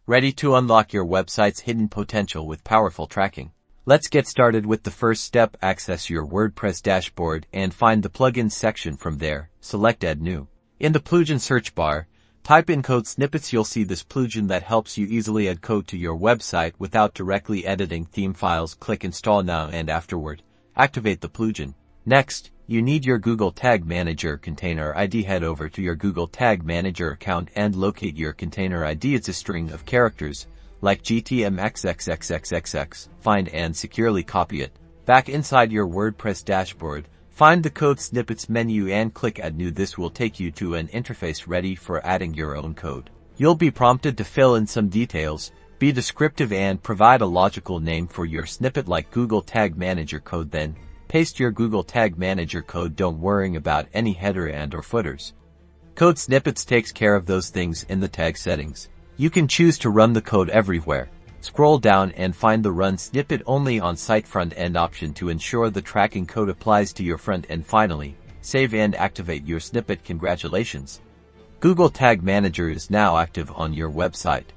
Ready to unlock your website's hidden potential with powerful tracking? Let's get started with the first step. Access your WordPress dashboard and find the plugins section. From there, select Add New. In the plugin search bar, type in Code Snippets. You'll see this plugin that helps you easily add code to your website without directly editing theme files. Click Install Now and afterward, activate the plugin. Next, you need your Google Tag Manager container ID. Head over to your Google Tag Manager account and locate your container ID. It's a string of characters, like GTM XXXXXX. Find and securely copy it. Back inside your WordPress dashboard, find the Code Snippets menu and click Add New. This will take you to an interface ready for adding your own code. You'll be prompted to fill in some details, be descriptive and provide a logical name for your snippet like Google Tag Manager code. Then, paste your Google Tag Manager code. Don't worry about any header and or footers. Code Snippets takes care of those things in the tag settings. You can choose to run the code everywhere. Scroll down and find the Run Snippet Only on Site Front End option to ensure the tracking code applies to your front end. Finally, save and activate your snippet. Congratulations! Google Tag Manager is now active on your website.